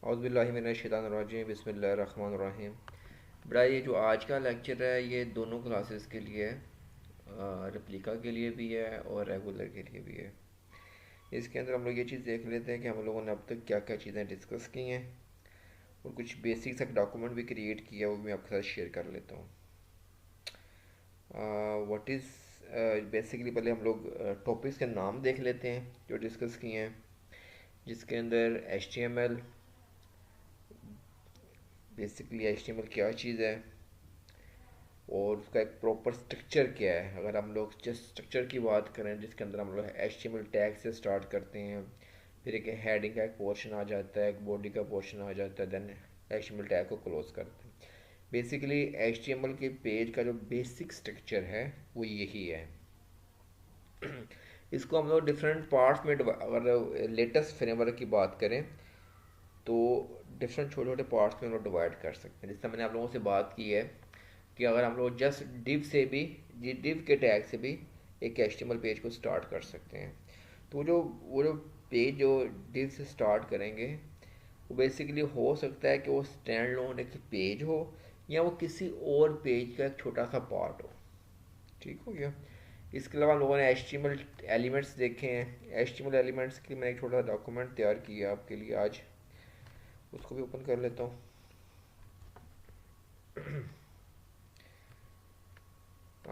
औज़ुबिल्लाहिमिनश्शैतानिर्रजीम बिस्मिल्लाहिर्रहमानिर्रहीम। बड़ा ये जो आज का लेक्चर है ये दोनों क्लासेस के लिए है, रेप्लिका के लिए भी है और रेगुलर के लिए भी है। इसके अंदर हम लोग ये चीज़ देख लेते हैं कि हम लोगों ने अब तक क्या क्या चीज़ें डिस्कस की हैं और कुछ बेसिक सा डॉक्यूमेंट भी क्रिएट किया, वो भी मैं आपके साथ शेयर कर लेता हूँ। व्हाट इज़ बेसिकली पहले हम लोग टॉपिक्स के नाम देख लेते हैं जो डिस्कस किए हैं, जिसके अंदर HTML, बेसिकली HTML क्या चीज़ है और उसका एक प्रॉपर स्ट्रक्चर क्या है। अगर हम लोग जस्ट स्ट्रक्चर की बात करें, जिसके अंदर हम लोग HTML टैग से स्टार्ट करते हैं, फिर एक हेडिंग का एक पोर्शन आ जाता है, एक बॉडी का पोर्शन आ जाता है, देन HTML टैग को क्लोज करते हैं। बेसिकली HTML के पेज का जो बेसिक स्ट्रक्चर है वो यही है। इसको हम लोग डिफरेंट पार्ट्स में अगर लेटेस्ट फ्रेमवर्क की बात करें तो डिफरेंट छोटे छोटे पार्ट्स में हम लोग डिवाइड कर सकते हैं। जिससे मैंने आप लोगों से बात की है कि अगर हम लोग जस्ट डिव से भी, डिव के टैग से भी एक HTML पेज को स्टार्ट कर सकते हैं। तो वो जो पेज जो डिव से स्टार्ट करेंगे वो बेसिकली हो सकता है कि वो स्टैंड लोन एक पेज हो या वो किसी और पेज का एक छोटा सा पार्ट हो। ठीक हो गया। इसके अलावा हम लोगों ने HTML एलिमेंट्स देखे हैं। HTML एलिमेंट्स की मैं एक छोटा सा डॉक्यूमेंट तैयार किया आपके लिए आज, उसको भी ओपन कर लेता हूँ।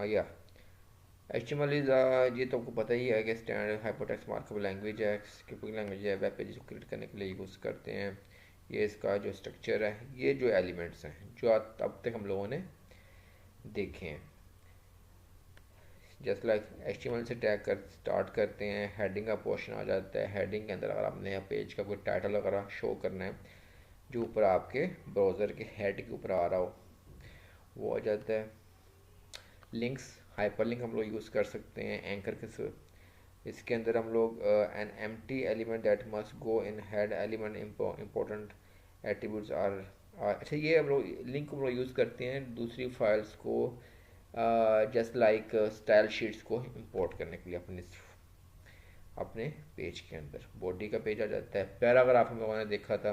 या HTML इज, ये तो आपको पता ही है कि स्टैंडर्ड हाइपरटेक्स्ट मार्कअप लैंग्वेज है, स्क्रिप्टिंग लैंग्वेज है, वेब पेजेस को क्रिएट करने के लिए यूज़ करते हैं। ये इसका जो स्ट्रक्चर है, ये जो एलिमेंट्स हैं जो अब तक हम लोगों ने देखे हैं। जस्ट लाइक HTML से टैग कर स्टार्ट करते हैं, हेडिंग का पोर्शन आ जाता है। हेडिंग के अंदर अगर आपने पेज का कोई टाइटल वगैरह शो करना है जो ऊपर आपके ब्राउज़र के हेड के ऊपर आ रहा हो वो आ जाता है। लिंक्स, हाइपरलिंक हम लोग यूज़ कर सकते हैं एंकर के थ्रू। इसके अंदर हम लोग an empty element that must go in head element important attributes are. अच्छा, ये हम लोग लिंक को हम लोग यूज़ करते हैं दूसरी फाइल्स को, जस्ट लाइक स्टाइल शीट्स को इंपोर्ट करने के लिए अपने अपने पेज के अंदर। बॉडी का पेज आ जाता है। पैराग्राफ हम लोगों ने देखा था।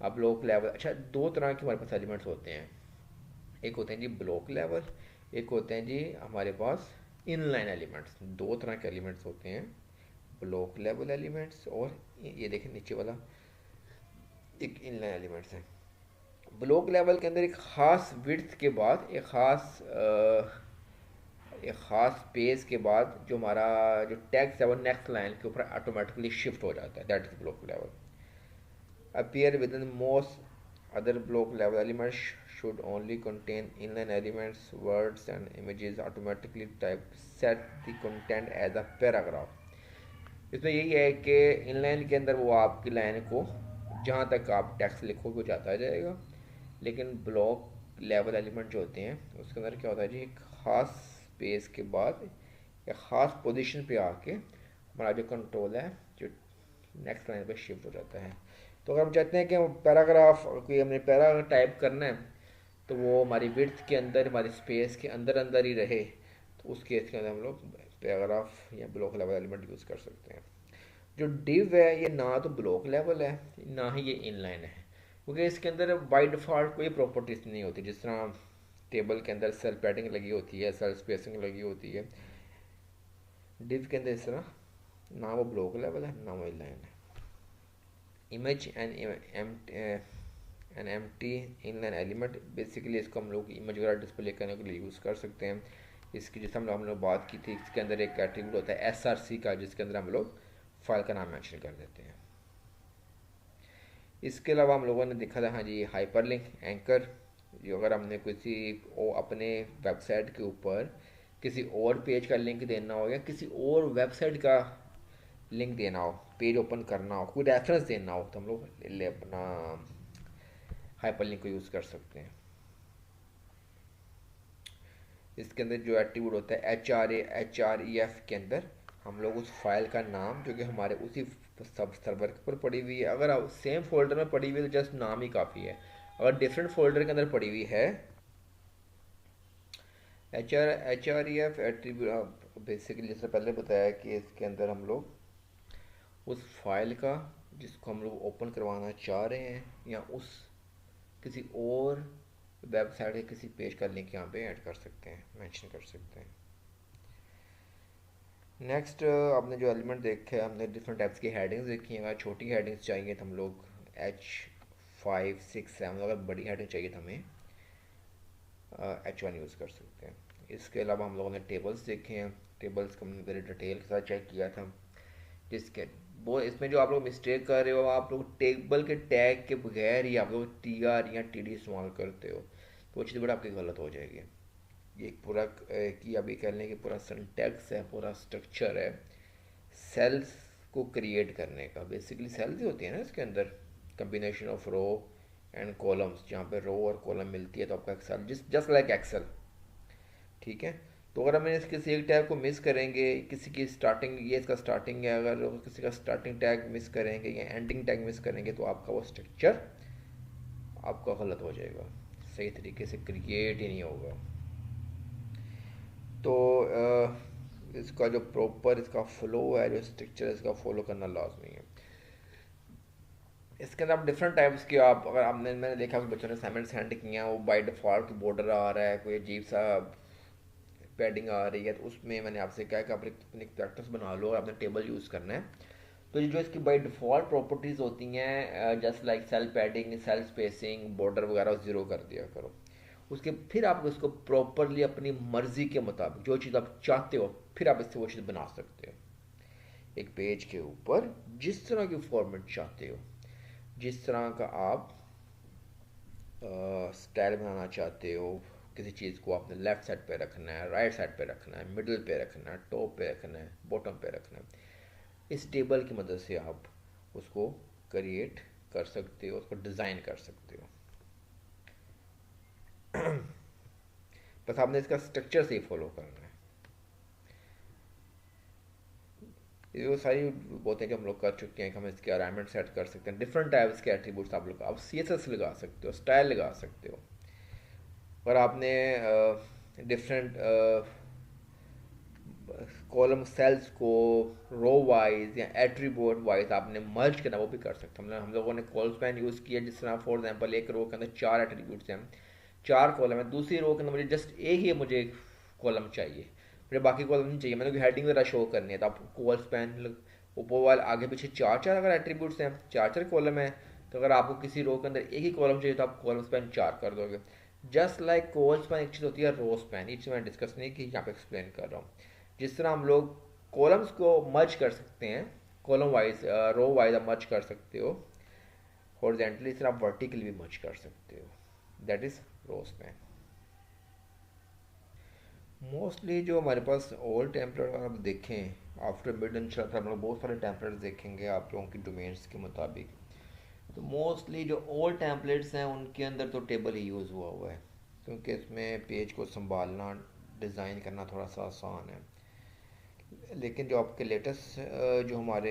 अब ब्लॉक लेवल, अच्छा दो तरह के हमारे पास एलिमेंट्स होते हैं। एक होते हैं जी ब्लॉक लेवल, एक होते हैं जी हमारे पास इनलाइन एलिमेंट्स। दो तरह के एलिमेंट्स होते हैं, ब्लॉक लेवल एलिमेंट्स और ये देखें नीचे वाला एक इनलाइन एलिमेंट्स है। ब्लॉक लेवल के अंदर एक ख़ास विड्थ के बाद एक ख़ास स्पेस के बाद जो हमारा जो टेक्स्ट है वो नेक्स्ट लाइन के ऊपर ऑटोमेटिकली शिफ्ट हो जाता है। That is block level. Appear with in most other block level elements should only contain inline elements, words and images automatically typed, set the content as a paragraph। इसमें यही है कि inline के अंदर वो आपकी लाइन को जहाँ तक आप टेक्स्ट लिखोगे वो जाता जाएगा, लेकिन ब्लॉक लेवल एलिमेंट जो होते हैं उसके अंदर क्या होता है जी, एक ख़ास स्पेस के बाद एक ख़ास पोजीशन पे आके हमारा जो कंट्रोल है जो नेक्स्ट लाइन पे शिफ्ट हो जाता है। तो अगर हम चाहते हैं कि पैराग्राफ कोई हमने पैरा टाइप करना है तो वो हमारी विड्थ के अंदर, हमारी स्पेस के अंदर अंदर ही रहे, तो उस केस के अंदर हम लोग पैराग्राफ या ब्लॉक लेवल एलिमेंट यूज़ कर सकते हैं। जो डिव है ये ना तो ब्लॉक लेवल है ना ही ये इनलाइन है, क्योंकि इसके अंदर बाय डिफ़ॉल्ट कोई प्रॉपर्टीज नहीं होती। जिस तरह टेबल के अंदर सेल पैडिंग लगी होती है, सेल स्पेसिंग लगी होती है, डिव के अंदर इस तरह ना वो ब्लॉक लेवल है ना वो इनलाइन है। Image an empty inline element, basically इसको हम लोग इमेज वगैरह डिस्प्ले करने के लिए यूज़ कर सकते हैं। इसकी जैसे हम लोग बात की थी, इसके अंदर एक एट्रीब्यूट होता है SRC का, जिसके अंदर हम लोग फाइल का नाम मेंशन कर देते हैं। इसके अलावा हम लोगों ने देखा था, हाँ जी, हाइपरलिंक एंकर। जो अगर हमने किसी अपने वेबसाइट के ऊपर किसी और पेज का लिंक देना हो या किसी और वेबसाइट का लिंक देना हो, पेज ओपन करना हो, कोई रेफरेंस देना हो, तो हम लोग अपना हाइपरलिंक को यूज़ कर सकते हैं। इसके अंदर जो एट्रीब्यूट होता है HREF के अंदर हम लोग उस फाइल का नाम जो कि हमारे उसी सब सर्वर के ऊपर पड़ी हुई है, अगर सेम फोल्डर में पड़ी हुई है तो जस्ट नाम ही काफ़ी है। अगर डिफरेंट फोल्डर के अंदर पड़ी हुई है, HREF एट्रीब्यूट बेसिकली जैसे पहले बताया कि इसके अंदर हम लोग उस फाइल का जिसको हम लोग ओपन करवाना चाह रहे हैं, या उस किसी और वेबसाइट के किसी पेज का लिंक यहाँ पे ऐड कर सकते हैं, मेंशन कर सकते हैं। नेक्स्ट आपने जो एलिमेंट देखे, हमने डिफरेंट टाइप्स की हेडिंग्स देखी हैं। अगर छोटी हेडिंग्स चाहिए तो हम लोग H5, 6, 7, अगर बड़ी हेडिंग चाहिए तो हमें H1 यूज़ कर सकते हैं। इसके अलावा हम लोगों ने टेबल्स देखे हैं, टेबल्स को हमने वेरी डिटेल के साथ चेक किया था। जिसके वो इसमें जो आप लोग मिस्टेक कर रहे हो, आप लोग टेबल के टैग के बगैर ही आप लोग TR या TD इस्तेमाल करते हो, तो वो चीज़ बड़ा आपकी गलत हो जाएगी। ये पूरा कि अभी कह लें कि पूरा सिंटैक्स है, पूरा स्ट्रक्चर है सेल्स को क्रिएट करने का। बेसिकली सेल्स ही होती है ना इसके अंदर, combination of row and columns, जहाँ पे रो और कॉलम मिलती है तो आपका एक्सेल जस्ट लाइक एक्सेल, ठीक है। तो अगर हम इस किसी एक टैग को मिस करेंगे, किसी की स्टार्टिंग, ये इसका स्टार्टिंग है, अगर किसी का स्टार्टिंग टैग मिस करेंगे या एंडिंग टैग मिस करेंगे तो आपका वो स्ट्रक्चर आपका गलत हो जाएगा, सही तरीके से क्रिएट ही नहीं होगा। तो इसका जो प्रॉपर इसका फ्लो है, जो स्ट्रक्चर इसका फॉलो करना लाजमी है। इसके अंदर आप डिफरेंट टाइप्स के, आप अगर मैंने देखा कि बच्चों ने असाइनमेंट सेंड किया, वो बाय डिफ़ॉल्ट बॉर्डर आ रहा है, कोई अजीब सा पैडिंग आ रही है, तो उसमें मैंने आपसे कहा कि आप अपनी प्रैक्टिस बना लो और आपने टेबल यूज़ करना है। तो ये जो इसकी बाय डिफ़ॉल्ट प्रॉपर्टीज़ होती हैं, just like cell padding, cell spacing, border वगैरह, ज़ीरो कर दिया करो। उसके फिर आप उसको प्रॉपरली अपनी मर्ज़ी के मुताबिक जो चीज़ आप चाहते हो, फिर आप इससे वो चीज़ बना सकते हो। एक पेज के ऊपर जिस तरह की फॉर्मेट चाहते हो, जिस तरह का आप स्टाइल बनाना चाहते हो, किसी चीज़ को आपने लेफ़्ट साइड पे रखना है, राइट साइड पे रखना है, मिडिल पे रखना है, टॉप पे रखना है, बॉटम पे रखना है, इस टेबल की मदद से आप उसको क्रिएट कर सकते हो, उसको डिज़ाइन कर सकते हो। बस आपने इसका स्ट्रक्चर से ही फॉलो करना है। ये वो सारी बातें जो हम लोग कर चुके हैं कि हम इसके अलाइनमेंट सेट कर सकते हैं, डिफरेंट टाइप्स के एट्रीब्यूट्स आप लोग, आप CSS लगा सकते हो, स्टाइल लगा सकते हो। और आपने डिफरेंट कॉलम सेल्स को रो वाइज या एट्रीब्यूट वाइज आपने मर्ज करना, वो भी कर सकते हैं। हम लोगों ने कॉल स्पैन यूज़ किया, जिस तरह फॉर एग्जांपल एक रो के अंदर 4 एट्रीब्यूट्स हैं, 4 कॉलम है, दूसरी रो के अंदर मुझे जस्ट एक ही मुझे कॉलम चाहिए, मुझे बाकी कॉलम नहीं चाहिए, मैंने हेडिंग वगैरह शो करनी है, तो आप कॉल स्पैन ऊपर वाले आगे पीछे 4 अगर एट्रीब्यूट्स हैं, 4 कॉलम है, तो अगर आपको किसी रो के अंदर एक ही कॉलम चाहिए तो आप कॉलम स्पैन 4 कर दोगे। जस्ट लाइक कॉल स्पैन एक चीज़ होती है रो स्पैन, ये चीज़ मैंने डिस्कस नहीं की, यहाँ पे एक्सप्लेन कर रहा हूँ। जिस तरह हम लोग कॉलम्स को मर्ज कर सकते हैं, कॉलम वाइज रो वाइज आप मर्ज कर सकते हो हॉरिजॉन्टली, इस तरह आप वर्टिकली भी मर्ज कर सकते हो, that is row span. Mostly जो हमारे पास ओल्ड टेम्पलेट आप देखें, आफ्टर मिड इंशाल्लाह हम लोग बहुत सारे टेम्पलेट्स देखेंगे आप लोगों की डोमेन्स के मुताबिक। तो मोस्टली जो ओल्ड टेम्पलेट्स हैं उनके अंदर तो टेबल ही यूज़ हुआ है, क्योंकि इसमें पेज को संभालना, डिज़ाइन करना थोड़ा सा आसान है। लेकिन जो आपके लेटेस्ट जो हमारे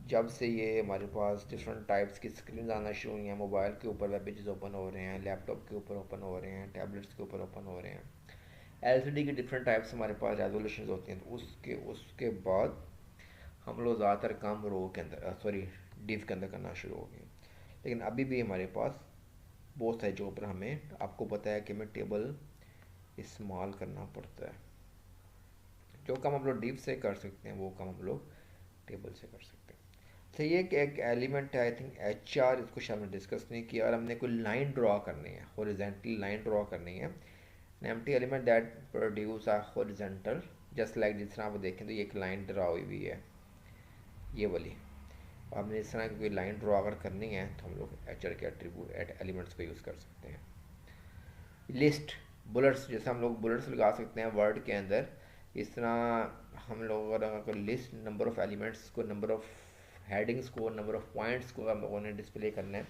जब से ये हमारे पास डिफरेंट टाइप्स की स्क्रीन आना शुरू हुई हैं, मोबाइल के ऊपर वेब पेजेस ओपन हो रहे हैं, लैपटॉप के ऊपर ओपन हो रहे हैं, टैबलेट्स के ऊपर ओपन हो रहे हैं, LCD की डिफरेंट टाइप्स हमारे पास रेजोल्यूशन होती हैं, तो उसके बाद हम लोग ज़्यादातर काम रो के अंदर, सॉरी, डिव के अंदर करना शुरू हो गए। लेकिन अभी भी हमारे पास बहुत सारी जगह पर हमें, आपको पता है कि हमें टेबल इस्तेमाल करना पड़ता है। जो काम हम लोग डिव से कर सकते हैं वो काम हम लोग टेबल से कर सकते हैं। तो ये एक एलिमेंट है, आई थिंक HR, इसको शायद हमने डिस्कस नहीं किया। और हमने कोई लाइन ड्रॉ करनी है, हॉरिजॉन्टल लाइन ड्रॉ करनी है, N empty element that produce a horizontal, just like जिस तरह आप देखें तो ये एक लाइन ड्रॉ हुई हुई है, ये वाली। हमने इस तरह की कोई लाइन ड्रॉ अगर करनी है तो हम लोग HR के एट्रीब्यूट एलिमेंट्स को यूज़ कर सकते हैं। लिस्ट, बुलेट्स, जैसे हम लोग बुलेट्स लगा सकते हैं वर्ड के अंदर, इस तरह हम लोग अगर लिस्ट, नंबर ऑफ़ एलिमेंट्स को, नंबर ऑफ़ हेडिंग्स को, नंबर ऑफ़ पॉइंट्स को हम लोगों ने डिस्प्ले करना है,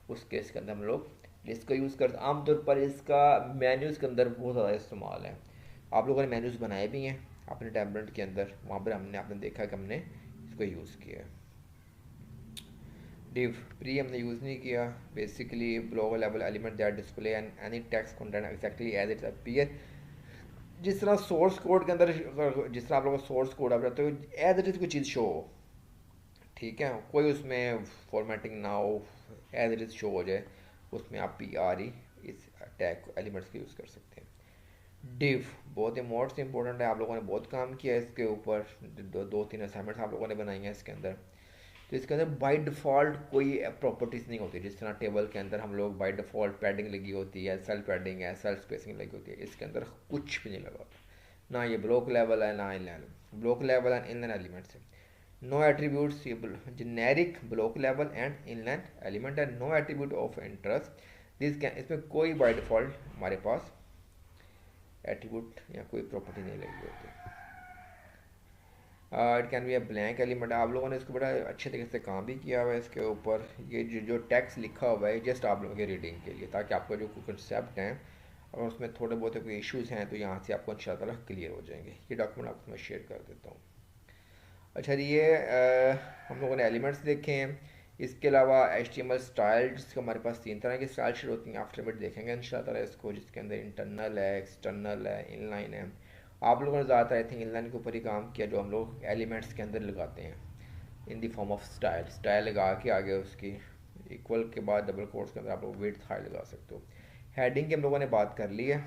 उस केस के अंदर हम लोग लिस्ट को यूज़ करते हैं। आमतौर पर इसका मेन्यूज़ के अंदर बहुत ज़्यादा इस्तेमाल है, आप लोगों ने मेन्यूज़ बनाए भी हैं अपने टैबलेट के अंदर, वहाँ पर आपने देखा कि हमने इसको यूज़ किया है। div pre हमने यूज़ नहीं किया, basically block level element that display and any text content exactly as it appear. जिस तरह सोर्स कोड के अंदर, जिस तरह आप लोगों का सोर्स कोड आप रहते हो, एज इट इज़ कोई चीज़ शो हो, ठीक है, कोई उसमें फॉर्मेटिंग ना हो, एज इट इज़ शो हो जाए, उसमें आप पी आर ई इस टैग एलिमेंट्स को यूज़ कर सकते हैं। डिव बहुत ही मोस्ट इंपॉर्टेंट है, आप लोगों ने बहुत काम किया है इसके ऊपर, दो तीन असाइनमेंट्स आप लोगों ने बनाई हैं इसके अंदर। तो इसके अंदर बाय डिफ़ॉल्ट कोई प्रॉपर्टीज़ नहीं होती, जिस तरह टेबल के अंदर हम लोग बाय डिफ़ॉल्ट पैडिंग लगी होती है, सेल पैडिंग है, सेल स्पेसिंग लगी होती है, इसके अंदर कुछ भी नहीं लगा होता। ना ये ब्लॉक लेवल है ना inline, block level and inline elements है। नो एट्रीब्यूट्स, ये generic block level and inline element है, no attribute of interest this can, इसमें कोई बाय डिफ़ॉल्ट हमारे पास एट्रीब्यूट या कोई प्रॉपर्टी नहीं लगी होती। It can be a blank element, आप लोगों ने इसको बड़ा अच्छे तरीके से काम भी किया हुआ है इसके ऊपर। ये जो टेक्स्ट लिखा हुआ है जस्ट आप लोगों के रीडिंग के लिए, ताकि आपका जो कंसेप्ट हैं और उसमें थोड़े बहुत कोई इश्यूज़ हैं तो यहाँ से आपको इंशाल्लाह क्लियर हो जाएंगे। ये डॉक्यूमेंट आपको मैं शेयर कर देता हूँ। अच्छा जी, ये हम लोगों ने एलिमेंट्स देखे हैं। इसके अलावा HTML स्टाइल्स हमारे पास 3 तरह की स्टाइल शीट होती हैं, आफ्टर मिनट देखेंगे इंशाल्लाह इसको, जिसके अंदर इंटरनल है, एक्सटर्नल है, इनलाइन है। आप लोगों ने ज़्यादातर आई थिंक इनलाइन के ऊपर ही काम किया, जो हम लोग एलिमेंट्स के अंदर लगाते हैं in the form of style. Style लगा के आगे उसकी इक्वल के बाद डबल कोट्स के अंदर आप लोग विड्थ हाइट लगा सकते हो। हेडिंग की हम लोगों ने बात कर ली है।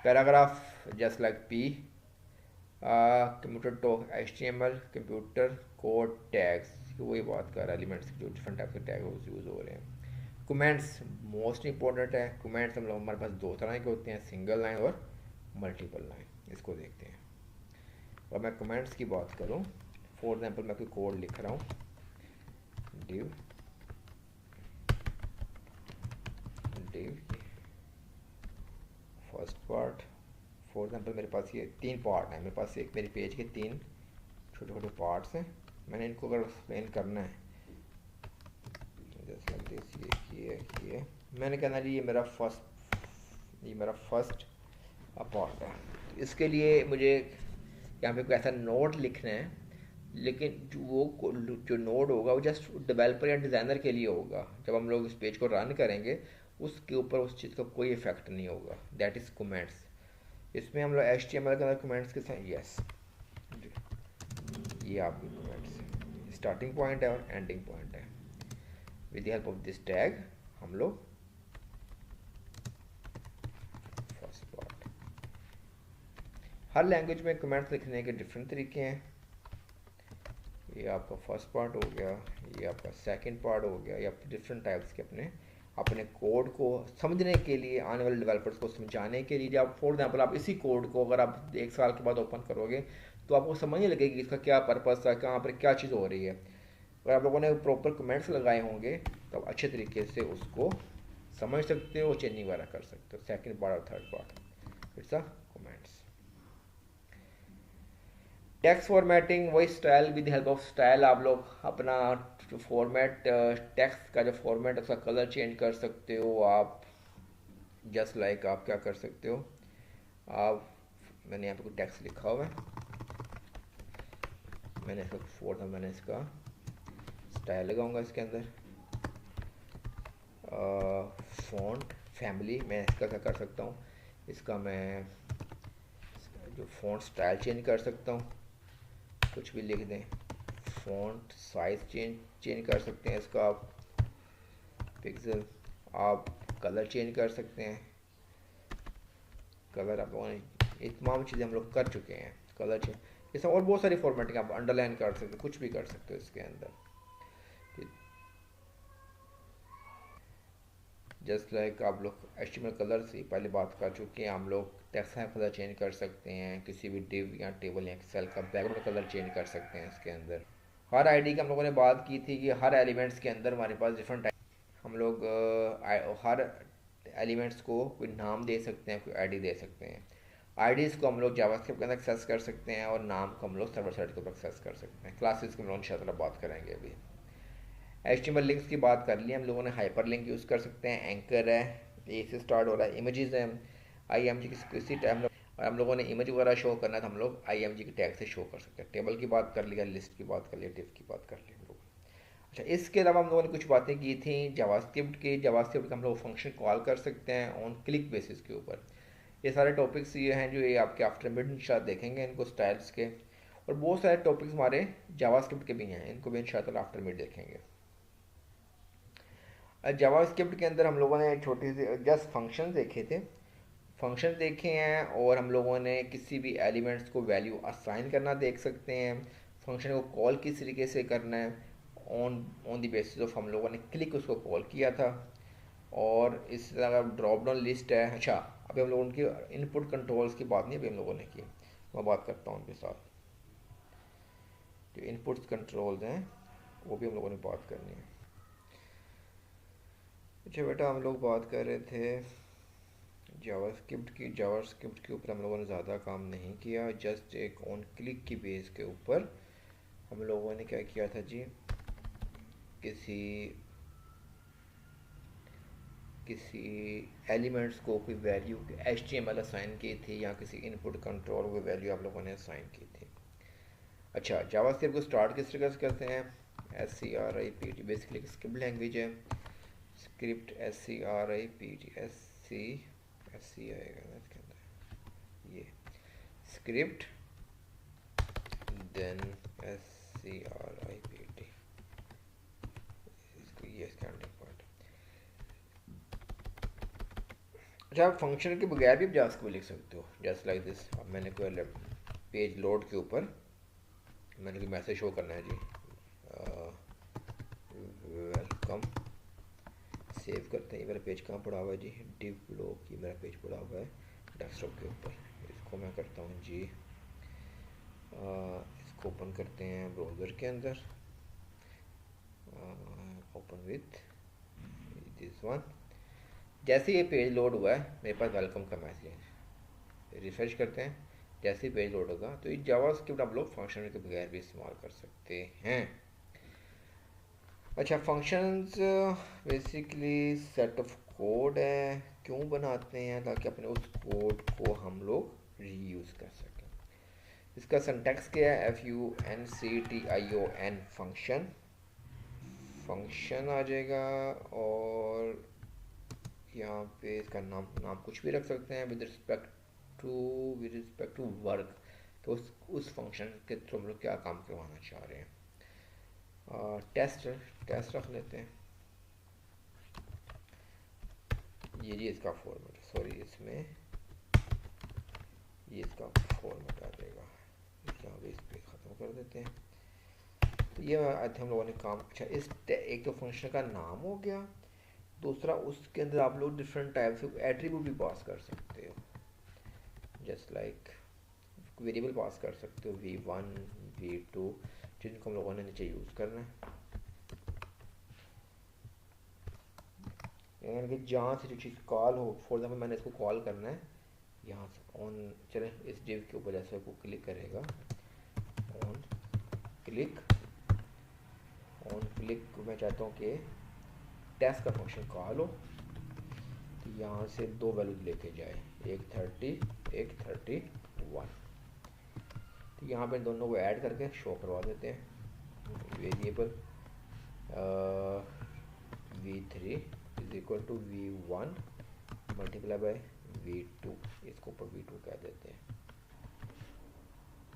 Paragraph just like P, computer talk HTML, computer code tags, वही बात कर एलिमेंट्स की जो डिफरेंट टाइप के टैग यूज़ हो रहे हैं। कमेंट्स मोस्ट इंपॉर्टेंट है। कमेंट्स हम लोग हमारे पास 2 तरह के होते हैं, सिंगल लाइन और मल्टीपल लाइन। इसको देखते हैं। और मैं कमेंट्स की बात करूं, फॉर एग्जांपल मैं कोई कोड लिख रहा हूं, div div first part, for example मेरे पास ये 3 पार्ट हैं, मेरे पास एक मेरे पेज के 3 छोटे छोटे पार्ट्स हैं। मैंने इनको अगर एक्सप्लेन करना है जैसे ये मैंने कहना जी ये मेरा फर्स्ट पार्ट है। तो इसके लिए मुझे यहाँ पे कोई ऐसा नोट लिखना है, लेकिन जो नोड होगा वो जस्ट डेवलपर या डिज़ाइनर के लिए होगा। जब हम लोग इस पेज को रन करेंगे उसके ऊपर उस चीज़ का कोई इफेक्ट नहीं होगा। That is comments. इसमें हम लोग HTML के अंदर कमेंट्स के साथ, यस ये आपकी कमेंट्स स्टार्टिंग पॉइंट है और एंडिंग पॉइंट है। With the help of this tag हम लोग फर्स्ट पार्ट, हर लैंग्वेज में कमेंट्स लिखने के डिफरेंट तरीके हैं। ये आपका फर्स्ट पार्ट हो गया, ये आपका सेकंड पार्ट हो गया। ये आप डिफरेंट टाइप्स के अपने कोड को समझने के लिए, आने वाले डेवलपर्स को समझाने के लिए, जब फॉर एग्जांपल आप इसी कोड को अगर आप 1 साल के बाद ओपन करोगे तो आपको समझ नहीं लगेगी इसका क्या पर्पस है, कहाँ पर क्या चीज़ हो रही है। अगर आप लोगों ने प्रॉपर कमेंट्स लगाए होंगे तो आप अच्छे तरीके से उसको समझ सकते हो, चेंजिंग वगैरह कर सकते हो। सेकेंड पार्ट और third part, it's a comments. Text formatting, वही style, with help of style आप लोग अपना जो फॉर्मेट, टेक्स्ट का जो फॉर्मेट है उसका कलर चेंज कर सकते हो आप। जस्ट लाइक आप क्या कर सकते हो, आप मैंने यहाँ पे कोई टेक्स्ट लिखा हुआ है, मैंने इसका मैंने इसका स्टाइल लगाऊंगा इसके अंदर। फ़ॉन्ट फैमिली, मैं इसका क्या कर सकता हूँ, इसका मैं जो फ़ॉन्ट स्टाइल चेंज कर सकता हूँ, कुछ भी लिख दें। फ़ॉन्ट साइज चेंज कर सकते हैं इसका आप, पिक्सल। आप कलर चेंज कर सकते हैं, कलर आप लोगों ने ये तमाम चीज़ें हम लोग कर चुके हैं। कलर चेंज, ये सब और बहुत सारी फॉर्मेटिंग, आप अंडरलाइन कर सकते हो, कुछ भी कर सकते हो इसके अंदर। जस्ट लाइक आप लोग HTML कलर से पहले बात कर चुके हैं, हम लोग टेक्स्ट का कलर चेंज कर सकते हैं, किसी भी डिव या टेबल या सेल का बैकग्राउंड का कलर चेंज कर सकते हैं इसके अंदर। हर आईडी की हम लोगों ने बात की थी कि हर एलिमेंट्स के अंदर हमारे पास डिफरेंट, हम लोग हर एलिमेंट्स को कोई नाम दे सकते हैं, कोई आईडी दे सकते हैं। आईडीज़ को हम लोग जावास्क्रिप्ट के अंदर एक्सेस कर सकते हैं और नाम को हम लोग सर्वर साइड के ऊपर एक्सेस कर सकते हैं। क्लासेस की हम लोग इंशाल्लाह बात करेंगे अभी। HTML लिंक्स की बात कर ली हम लोगों ने, हाइपर लिंक यूज़ कर सकते हैं, एंकर है, ए से स्टार्ट हो रहा है, इमेजेस है, IMG किसी टाइम, और हम लोगों ने इमेज वगैरह शो करना है तो हम लोग IMG के टैग से शो कर सकते हैं। टेबल की बात कर लिया, लिस्ट की बात कर लिया, डिव की बात कर ली हम लोग। अच्छा, इसके अलावा हम लोगों ने कुछ बातें की थी जावास्क्रिप्ट की। जावास्क्रिप्ट का हम लोग फंक्शन कॉल कर सकते हैं ऑन क्लिक बेसिस के ऊपर। ये सारे टॉपिक्स ये हैं जो ये आपके आफ्टर मिड इंशाल्लाह देखेंगे इनको, स्टाइल्स के। और बहुत सारे टॉपिक्स हमारे जावास्क्रिप्ट के भी हैं, इनको भी इंशाल्लाह आफ्टर में देखेंगे। जावास्क्रिप्ट के अंदर हम लोगों ने छोटी सी जस्ट फंक्शन देखे थे, फंक्शन देखे हैं, और हम लोगों ने किसी भी एलिमेंट्स को वैल्यू असाइन करना देख सकते हैं, फंक्शन को कॉल किस तरीके से करना है, on on the basis of हम लोगों ने क्लिक उसको कॉल किया था। और इस तरह ड्रॉप डाउन लिस्ट है। अच्छा, अभी हम लोगों की इनपुट कंट्रोल्स की बात नहीं अभी हम लोगों ने की, मैं बात करता हूँ उनके साथ। जो इनपुट कंट्रोल्स हैं वो भी हम लोगों ने बात करनी है। अच्छा बेटा, हम लोग बात कर रहे थे जावास्क्रिप्ट के ऊपर हम लोगों ने ज़्यादा काम नहीं किया, जस्ट एक ऑन क्लिक की बेस के ऊपर हम लोगों ने क्या किया था जी, किसी किसी एलिमेंट्स को कोई वैल्यू HTML असाइन की थी, या किसी इनपुट कंट्रोल को वैल्यू आप लोगों ने असाइन की थी। अच्छा, जावास्क्रिप्ट को स्टार्ट किस तरीके से करते हैं, SCRIPT बेसिकली स्क्रिप्ट लैंग्वेज है, स्क्रिप्ट SCRIPT आएगा इसके अंदर, ये स्क्रिप्ट देन SCRIPT, इसको ये स्टैंडिंग पॉइंट। अच्छा, आप फंक्शन के बगैर भी आप जावास्क्रिप्ट लिख सकते हो, जस्ट लाइक दिस। अब मैंने कोई पेज लोड के ऊपर मैंने कोई मैसेज शो करना है जी, वेलकम, सेव करते हैं। ये मेरा पेज कहाँ पड़ा हुआ है जी, डिव ब्लॉक, ये मेरा पेज पड़ा हुआ है डेस्कटॉप के ऊपर। इसको मैं करता हूँ जी, इसको ओपन करते हैं ब्राउज़र के अंदर, ओपन विथ दिस वन। जैसे ये पेज लोड हुआ है मेरे पास वेलकम का मैसेज, रिफ्रेश करते हैं, जैसे ही पेज लोड होगा तो ये जावास्क्रिप्ट आप लोग फंक्शन के बगैर भी इस्तेमाल कर सकते हैं। अच्छा, functions basically set of code है, क्यों बनाते हैं, ताकि अपने उस कोड को हम लोग रीयूज़ कर सकें। इसका सिंटैक्स क्या है, FUNCTION फंक्शन, फंक्शन आ जाएगा, और यहाँ पे इसका नाम कुछ भी रख सकते हैं विद रिस्पेक्ट टू वर्क, तो उस फंक्शन के थ्रू हम लोग क्या काम करवाना चाह रहे हैं। टेस्ट रख लेते हैं, ये जी इसका फॉर्मेट, सॉरी इसमें ये इसका फॉर्मेट आ जाएगा, यहाँ पे इस पर ख़त्म कर देते हैं। तो ये हम लोगों ने काम, अच्छा इस एक तो फंक्शन का नाम हो गया, दूसरा उसके अंदर आप लोग डिफरेंट टाइप्स ऑफ एट्रीब्यूट भी पास कर सकते हो, जस्ट लाइक वेरिएबल पास कर सकते हो V1 V2, जिनको हम लोगों ने नीचे यूज़ करना है। यानी कि जहाँ से जो चीज़ कॉल हो, फॉर एग्जाम्पल मैंने इसको कॉल करना है यहाँ से, ऑन चले इस डिव के ऊपर जैसे वो क्लिक करेगा, ऑन क्लिक मैं चाहता हूँ कि टेस्ट का फंक्शन कॉल हो, तो यहाँ से दो वैल्यूज लेके जाए, एक 30 एक 31, तो यहाँ पे दोनों को ऐड करके शो करवा देते हैं। Variable V3 is equal to V1 multiply by V2, इसको ऊपर V2 कह देते हैं।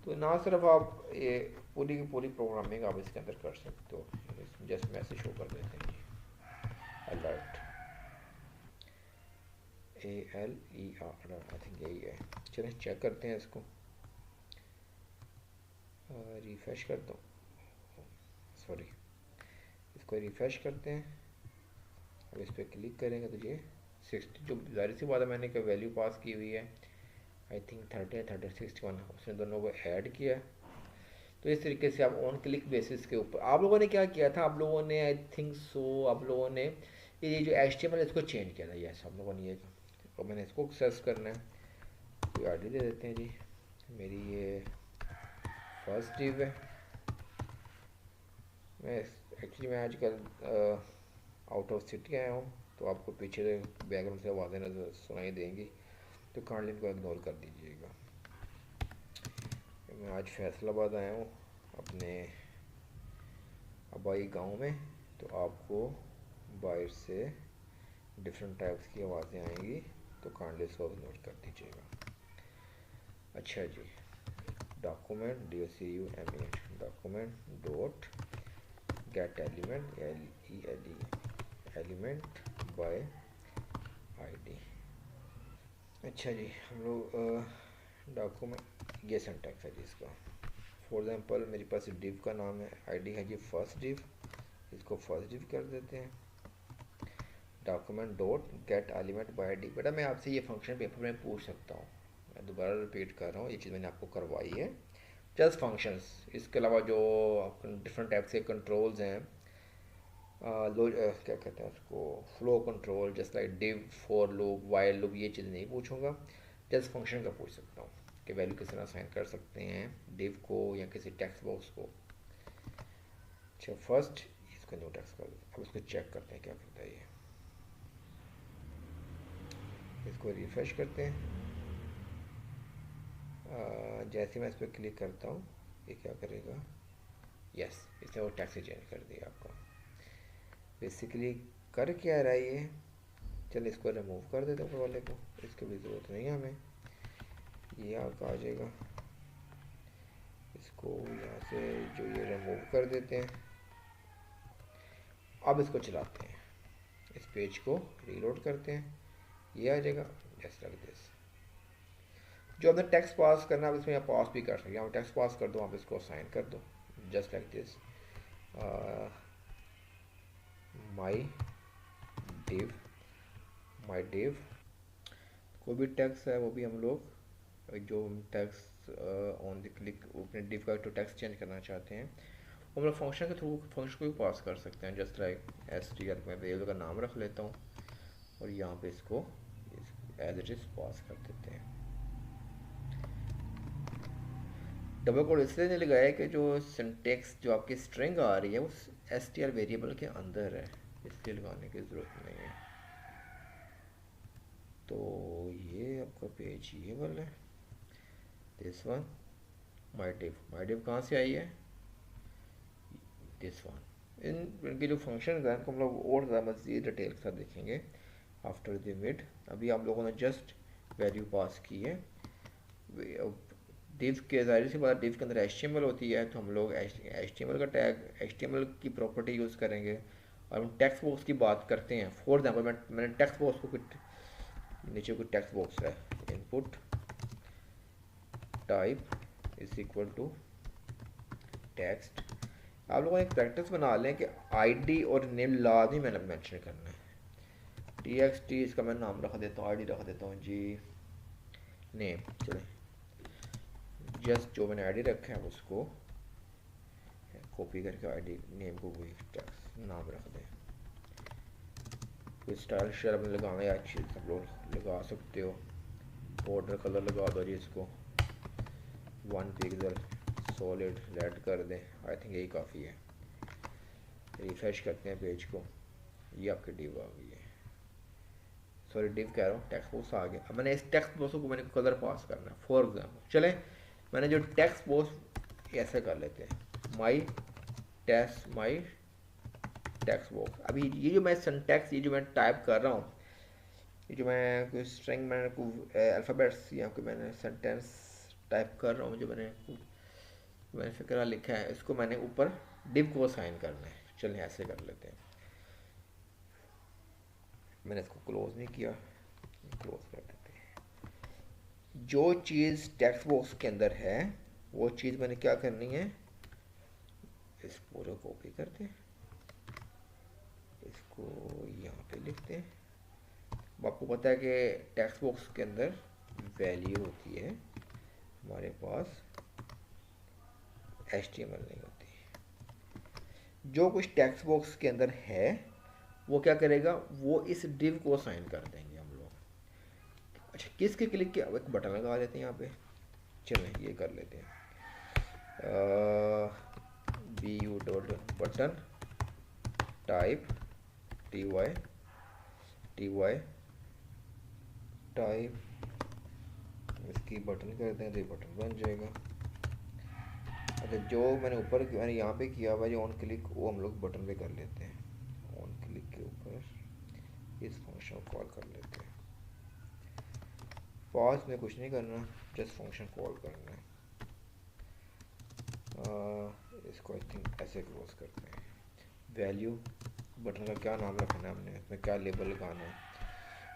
तो ना सिर्फ आप ये पूरी की पूरी प्रोग्रामिंग आप इसके अंदर कर सकते हो, जस्ट मैसेज शो कर देते हैं जी, अलर्ट ALER, आई थिंक यही है। चलिए चेक करते हैं इसको, रिफ्रेश करता हूँ, सॉरी इसको रिफ्रेश करते हैं। अब इस पर क्लिक करेंगे तो ये 60, जो ज़ाहिर सी बात है मैंने क्या वैल्यू पास की हुई है, आई थिंक 61, उसने दोनों को ऐड किया। तो इस तरीके से आप ऑन क्लिक बेसिस के ऊपर, आप लोगों ने क्या किया था, आप लोगों ने आई थिंक सो आप लोगों ने ये जो HTML इसको चेंज किया था, यस आप लोगों ने ये, और मैंने इसको सर्च करना है, कोई आईडी दे देते हैं जी, मेरी ये फर्स्ट डिव है। मैं आजकल आउट ऑफ सिटी आया हूँ, तो आपको पीछे बैकग्राउंड से आवाज़ें नजर सुनाई देंगी, तो काइंडली इनको इग्नोर कर दीजिएगा। मैं आज फैसलाबाद आया हूँ अपने आबाई गांव में, तो आपको बाहर से डिफरेंट टाइप्स की आवाज़ें आएंगी, तो काइंडली इसको इग्नोर कर दीजिएगा। अच्छा जी, document document dot get element element by id। अच्छा जी, हम लोग डॉक्यूमेंट ये सिंटैक्स है जी इसका। फॉर एग्जांपल मेरे पास डिव का नाम है, आईडी है जी फर्स्ट डिव, इसको फर्स्ट डिव कर देते हैं। Document dot gate element by ID. बेटा मैं आपसे ये फंक्शन पेपर में पूछ सकता हूँ, मैं दोबारा रिपीट कर रहा हूँ, ये चीज़ मैंने आपको करवाई है। जस्ट फंक्शंस, इसके अलावा जो डिफरेंट टाइप्स के कंट्रोल्स हैं, क्या कहते हैं उसको, flow control, just like div, for loop, while loop, ये चीज़ नहीं पूछूंगा। जस्ट फंक्शन का पूछ सकता हूँ कि वैल्यू किस तरह असाइन कर सकते हैं डिव को या किसी टेक्स्ट बॉक्स को। अच्छा फर्स्ट इसको न्यू टेक्स्ट कर दो। अब इसको चेक करते हैं क्या करता है ये। इसको रिफ्रेश करते हैं। जैसे मैं इस पर क्लिक करता हूँ ये क्या करेगा, यस इसने वो टेक्स्ट चेंज कर दिया आपका। बेसिकली कर क्या रहा है ये, चल इसको रिमूव कर देते हैं ऊपर वाले को, इसकी भी ज़रूरत नहीं है हमें। ये आपका आ जाएगा, इसको यहाँ से जो ये रिमूव कर देते हैं। अब इसको चलाते हैं, इस पेज को रीलोड करते हैं, ये आ जाएगा जस्ट लाइक दिस। जो आपने टेक्स्ट पास करना है इसमें आप पास भी कर सकते हैं। टेक्स्ट पास कर दो, आप इसको साइन कर दो just like this. My div कोई भी टैक्स है वो भी हम लोग जो टैक्स ऑन द क्लिक अपने डिव का जो टैक्स चेंज करना चाहते हैं वो हम लोग फंक्शन के थ्रू फंक्शन को भी पास कर सकते हैं। जस्ट लाइक str मैं वेरिएबल का नाम रख लेता हूँ और यहाँ पे इसको एज इट इज़ पास कर देते हैं। डबल कोड इसलिए नहीं लगाया कि जो सिंटेक्स जो आपकी स्ट्रिंग आ रही है वो str वेरिएबल के अंदर है, इसलिए लगाने की ज़रूरत नहीं है। तो ये आपका पेज ये वाला है, दिस वन माई डिव कहाँ से आई है, दिस वन। इनके जो फंक्शन हैं इनको हम लोग और ज़्यादा मज़ीद डिटेल के साथ देखेंगे आफ्टर द मिड। अभी आप लोगों ने जस्ट वैल्यू पास की है। डिव के ज़ाहिर सी बात, डिव के अंदर HTML होती है तो हम लोग HTML का टैग HTML की प्रॉपर्टी यूज़ करेंगे। और हम टेक्स्ट बॉक्स की बात करते हैं, फॉर एग्जाम्पल मैंने टेक्स्ट बॉक्स को नीचे कोई टेक्स्ट बॉक्स है, input type is equal to text. आप लोगों ने एक प्रैक्टिस बना लें कि आईडी और नेम लाजमी मैंने मेंशन करना है। txt इसका मैं नाम रख देता हूँ, आईडी रख देता हूँ जी नेम। चले जस्ट जो मैंने आईडी रखा है उसको कॉपी करके आईडी नेम को वही टेक्स्ट नाम रख दें। कोई स्टाइल शेयर में लगाना है अच्छी सब लोग लगा सकते हो। बॉर्डर कलर लगा दो जी, इसको 1 पिक्सल सॉलिड रेड कर दें, आई थिंक यही काफ़ी है। रिफ्रेश करते हैं पेज को, ये आपकी डिव आ गई है, सॉरी डिव कह रहा हूँ टेक्स्ट बॉक्स आ गया। अब मैंने इस टेक्स्ट बॉक्स को मैंने कलर पास करना है। फॉर एग्जाम्पल चले मैंने जो टेक्स्ट बॉक्स ऐसे कर लेते हैं माई टेक्स्ट बॉक्स। अभी ये जो मैं सिंटैक्स ये जो मैं टाइप कर रहा हूँ, ये जो मैं कोई स्ट्रिंग मैंने अल्फ़ाबेट्स या कोई मैंने सेंटेंस टाइप कर रहा हूँ, जो मैंने फिक्रा लिखा है, इसको मैंने ऊपर डिव को साइन करना है। चलिए ऐसे कर लेते हैं। मैंने इसको क्लोज नहीं किया, क्लोज कर देते हैं। जो चीज़ टेक्स्ट बॉक्स के अंदर है वो चीज़ मैंने क्या करनी है, इस पूरे कॉपी करते हैं, इसको यहाँ पे लिखते हैं। आपको पता है कि टेक्स्ट बॉक्स के अंदर वैल्यू होती है, हमारे पास HTML नहीं होती। जो कुछ टेक्स्ट बॉक्स के अंदर है वो क्या करेगा, वो इस डिव को साइन कर देंगे हम लोग। अच्छा किसके क्लिक किया, एक बटन लगा देते हैं यहाँ पे। चलें ये कर लेते हैं, bu dot button type ty type, इसकी बटन कर दें तो ये बटन बन जाएगा। अच्छा जो मैंने यहाँ पे किया हुआ जो ऑन क्लिक वो हम लोग बटन पे कर लेते हैं। ऑन क्लिक के ऊपर इस फंक्शन को कॉल कर लेते हैं। पास में कुछ नहीं करना, जस्ट फंक्शन कॉल करना है। इसको आई थिंक ऐसे क्लोज करते हैं। वैल्यू बटन का क्या नाम रखना है हमने, इसमें क्या लेबल लगाना है,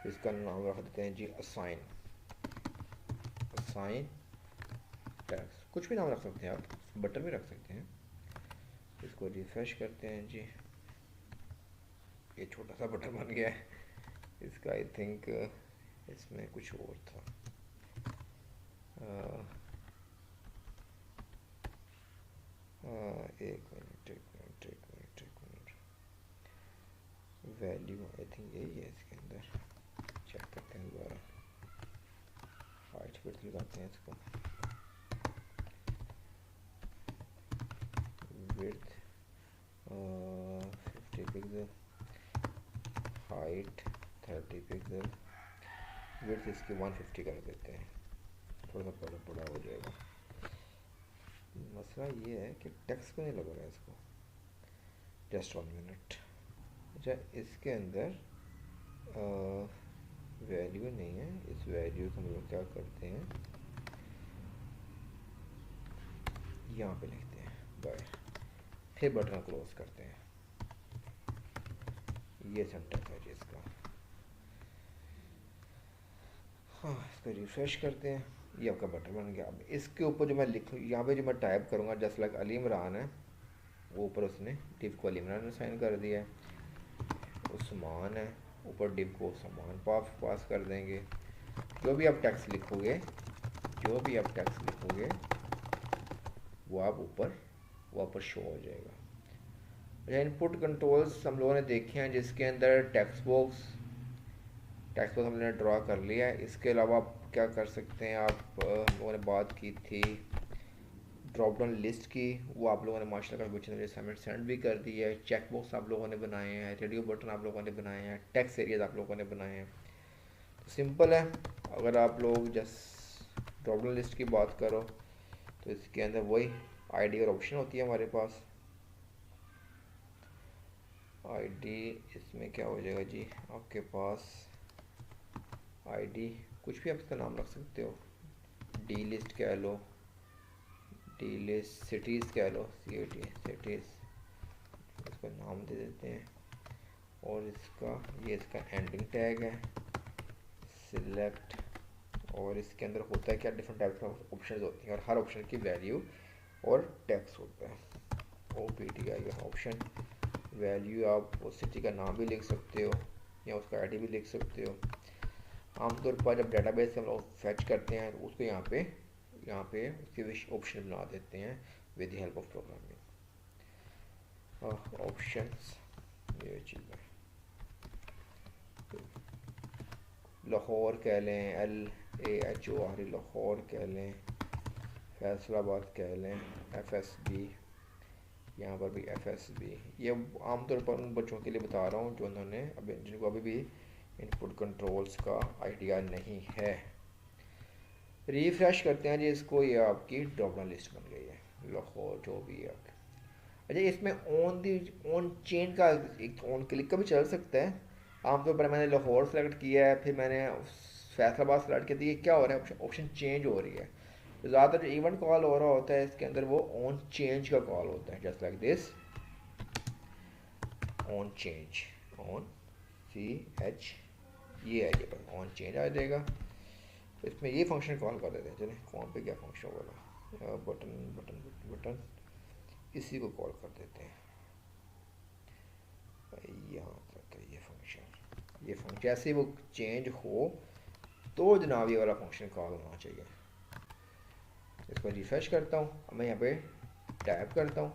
इसका नाम रख देते हैं जी असाइन, असाइन टैक्स, कुछ भी नाम रख सकते हैं आप, बटन भी रख सकते हैं। इसको रिफ्रेश करते हैं जी, ये छोटा सा बटन बन गया है। इसका आई थिंक इसमें कुछ और था। एक मिनट, वैल्यू आई थिंक यही है इसके अंदर, चेक करते हैं दोबारा, हाइट फिट लगाते हैं इसको, width 50 pixel, height 30 pixel, width इसकी 150 कर देते हैं, थोड़ा सा बड़ा बड़ा हो जाएगा। मसला ये है कि टेक्स्ट को नहीं लग रहा है इसको, जस्ट 1 मिनट। अच्छा, इसके अंदर वैल्यू नहीं है, इस वैल्यू को हम लोग क्या करते हैं, यहाँ पे लिखते हैं बाय, फिर बटन क्लोज करते हैं। ये सेंटेंस है जी इसका। हाँ, इसको रिफ्रेश करते हैं, ये आपका बटन बन गया। अब इसके ऊपर जो मैं लिखूँ, यहाँ पे जो मैं टाइप करूँगा जस्ट लाइक अली इमरान है, वो ऊपर उसने डिव को अली इमरान ने साइन कर दिया है। उस्मान है, ऊपर डिव को उस्मान पास कर देंगे। जो भी आप टेक्स्ट लिखोगे, जो भी आप टेक्स्ट लिखोगे वो आप ऊपर शो हो जाएगा। इनपुट कंट्रोल्स हम लोगों ने देखे हैं, जिसके अंदर टेक्स्ट बॉक्स हमने ड्रा कर लिया है। इसके अलावा आप क्या कर सकते हैं, आप हम लोगों ने बात की थी ड्रॉप डाउन लिस्ट की, वो आप लोगों ने माशाल्लाह का क्वेश्चन असाइनमेंट सेंड भी कर दी है। चेक बॉक्स आप लोगों ने बनाए हैं, रेडियो बटन आप लोगों ने बनाए हैं, टेक्स्ट एरियाज आप लोगों ने बनाए हैं। तो सिंपल है, अगर आप लोग जस्ट ड्रॉप डाउन लिस्ट की बात करो तो इसके अंदर वही आईडी और ऑप्शन होती है हमारे पास। आईडी इसमें क्या हो जाएगा जी, आपके पास आईडी कुछ भी आप इसका नाम रख सकते हो, डी लिस्ट कह लो, डी लिस्ट सिटीज़ कह लो, CAT सिटीज़, इसका नाम दे देते हैं। और इसका एंडिंग टैग है सिलेक्ट, और इसके अंदर होता है क्या, डिफरेंट टाइप्स ऑफ ऑप्शन होती हैं और हर ऑप्शन की वैल्यू और टैक्स होता है। OPTI ऑप्शन वैल्यू, आप उस सिटी का नाम भी लिख सकते हो या उसका आईडी भी लिख सकते हो। आमतौर पर जब डेटाबेस से हम लोग फैच करते हैं तो उसको यहाँ पे उसके ऑप्शन बना देते हैं with the help of programming. Options ये चीज़ है, लाहौर कह लें, LAHOR लाहौर कह लें, फैसलाबाद कह लें, FSB, यहाँ पर भी FSB। ये आमतौर पर उन बच्चों के लिए बता रहा हूँ जिनको अभी भी इनपुट कंट्रोल्स का आइडिया नहीं है। रिफ्रेश करते हैं जी इसको, ये आपकी ड्रॉप डाउन लिस्ट बन गई है, लाहौर जो भी है आपके। अच्छा, इसमें ऑन चेन का एक ऑन क्लिक का भी चल सकता है। आमतौर पर मैंने लाहौर सेलेक्ट किया है, फिर मैंने फैसलाबाद सेलेक्ट किया, तो ये क्या हो रहा है, ऑप्शन चेंज हो रही है। तो ज़्यादातर जो इवेंट कॉल हो रहा होता है इसके अंदर वो ऑन चेंज का कॉल होता है, just like this on change, on CH, ये है, ये पर ऑन चेंज आ जाएगा। इसमें ये फंक्शन कॉल कर देते हैं। चलें, कौन पे क्या फंक्शन होगा, बटन बटन बटन, इसी को कॉल कर देते हैं। यहाँ तक है ये फंक्शन जैसे वो चेंज हो तो जनाब ये वाला फंक्शन कॉल होना चाहिए। इसको रिफ्रेश करता हूँ, अब मैं यहाँ पे टाइप करता हूँ,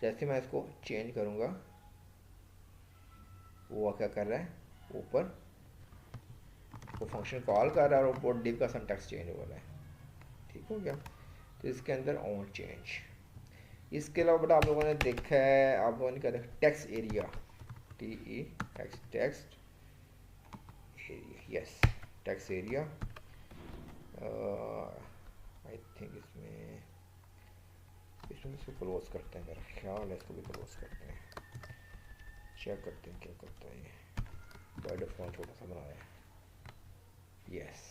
जैसे मैं इसको चेंज करूँगा वो क्या कर रहा है, ऊपर वो फंक्शन कॉल कर रहा है और ऊपर डिव का सिंटैक्स चेंज हो रहा है। ठीक हो गया। तो इसके अंदर ऑन चेंज। इसके अलावा बेटा आप लोगों ने देखा है, आप लोगों ने क्या देखा, text area, TEX text area, yes text area. I think इसमें इसको क्लोज करते हैं, मेरा ख्याल है इसको भी क्लोज करते हैं, चेक करते हैं क्या करता है ये। बाय डिफॉल्ट छोटा सा बनाया है, यस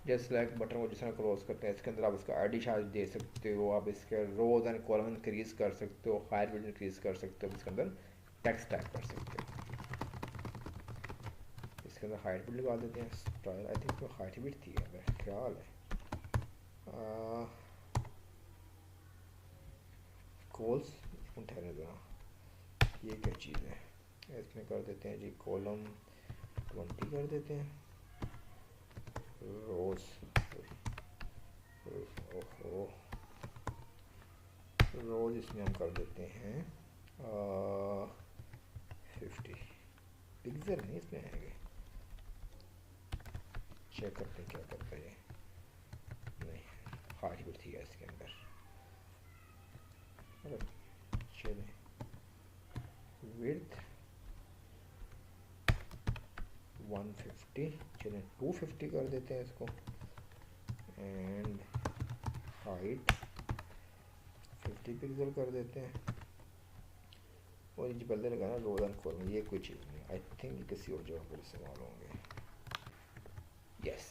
जस्ट लाइक बटन को जिस तरह क्लोज करते हैं, इसके अंदर आप इसका आईडी चार्ज दे सकते हो, आप इसके रोज एंड कॉलम इंक्रीज कर सकते हो, हाइट विड्थ इंक्रीज कर सकते हो, इसके अंदर टेक्स्ट टाइप कर सकते हो। इसके अंदर हाइट भी लगा देते हैं, स्टाइल आई थिंक तो हाइट भी थी, मेरा ख्याल है। कॉल्स ठहरने देना, ये क्या चीज़ है, इसमें कर देते हैं जी कॉलम 20 कर देते हैं, रोज ओहो रोज इसमें हम कर देते हैं 50 पिक्सल नहीं इसमें आएंगे, चेक करते हैं क्या करता है ये, नहीं हाइट भी थी इसके अंदर, चलें विड्थ 150, चलें 250 कर देते हैं इसको, एंड हाइट 50 पिक्सल कर देते हैं, और ये पहले लगाना रोज एंड कॉलम, ये कोई चीज़ नहीं, आई थिंक किसी और जगह पर इस्तेमाल होंगे। यस,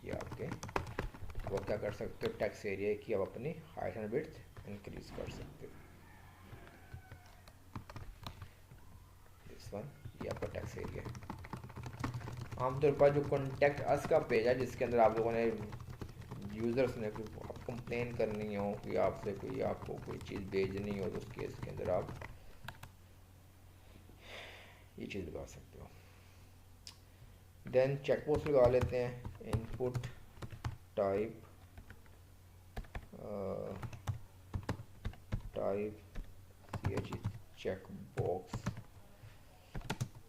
ये आपके वो क्या कर सकते हो, टेक्स्ट एरिया की आप अपनी हाइट एंड विड्थ इंक्रीज कर सकते हो। दिस वन, ये आपका टेक्स्ट एरिया है। आमतौर पर जो कॉन्टेक्ट अस का पेज है, जिसके अंदर आप लोगों ने यूज़र्स ने कोई कंप्लेन करनी हो कि आपसे कोई आपको कोई चीज़ भेजनी हो, तो उस केस के अंदर आप ये चीज़ लगा सकते हो। देन चेकबॉक्स लगा लेते हैं, इनपुट टाइप चेक बॉक्स,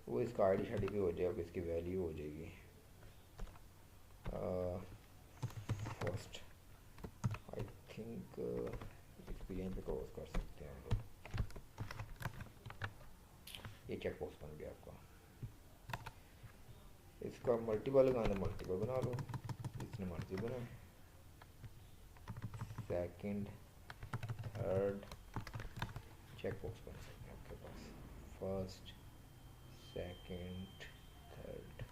वो इसका आईडी शाडी भी हो जाएगा, इसकी वैल्यू हो जाएगी फर्स्ट, आई थिंक इसको यहीं पे क्रॉस कर सकते हैं हम लोग, ये चेक बॉक्स बन गया आपका। इसका मल्टीपल लगाना, मल्टीपल बना लो, जितने मर्जी बनाए, सेकंड थर्ड चेक बॉक्स बन सकते हैं आपके पास, first second third.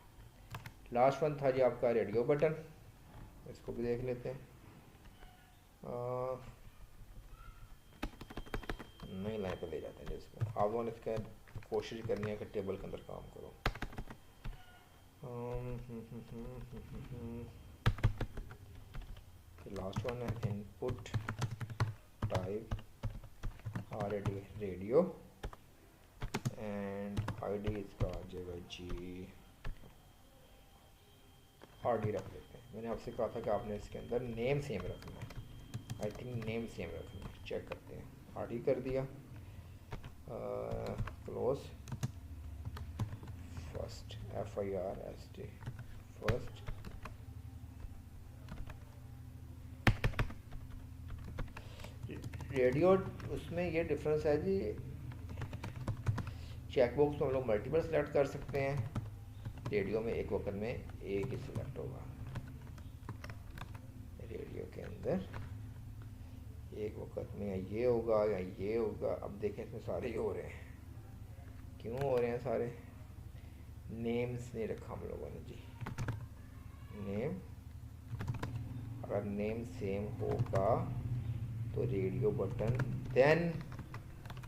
Last one था जी आपका रेडियो बटन, इसको भी देख लेते हैं। नई लाइन पर ले जाते हैं जिसको आप लोगों ने इसका कोशिश करनी है कि टेबल के अंदर काम करो। लास्ट वन है input type already radio, and ID इसका आ जाएगा जी आरडी रख लेते हैं। मैंने आपसे कहा था कि आपने इसके अंदर नेम सेम रखना है, आई थिंक नेम सेम रखना है, चेक करते हैं। आरडी कर दिया, close, first FIRST first, radio उसमें ये डिफरेंस है जी, चेकबॉक्स में हम लोग मल्टीपल सेलेक्ट कर सकते हैं, रेडियो में एक वक्त में एक ही सिलेक्ट होगा, रेडियो के अंदर एक वक्त में ये होगा या ये होगा। अब देखें इसमें सारे ये हो रहे हैं, क्यों हो रहे हैं सारे, नेम्स नहीं रखा हम लोगों ने जी, नेम, अगर नेम सेम होगा तो रेडियो बटन देन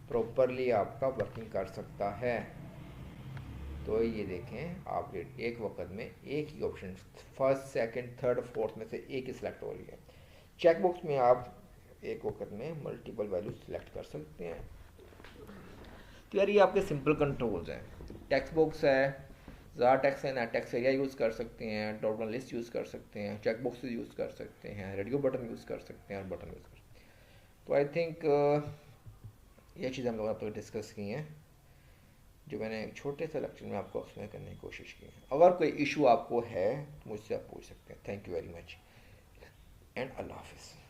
प्रॉपरली आपका वर्किंग कर सकता है। तो ये देखें आप एक वक्त में एक ही option first second third fourth में से एक ही सिलेक्ट हो रही है। चेकबॉक्स में आप एक वक्त में मल्टीपल वैल्यू सिलेक्ट कर सकते हैं। तो यार ये आपके सिंपल कंट्रोल्स हैं। टेक्स्ट बॉक्स है, ज़्यादा टेक्स्ट है ना, टेक्स्ट एरिया यूज़ कर सकते हैं, डॉट वन लिस्ट यूज़ कर सकते हैं, चेक बॉक्सेस यूज़ कर सकते हैं, रेडियो बटन यूज़ कर सकते हैं और बटन यूज़ कर सकते हैं। तो आई थिंक ये चीज़ हम लोगों ने डिस्कस की हैं, जो मैंने एक छोटे से लेक्चर में आपको एक्सप्लेन करने की कोशिश की है। अगर कोई इशू आपको है तो मुझसे आप पूछ सकते हैं। Thank you very much and अल्लाह हाफिज़।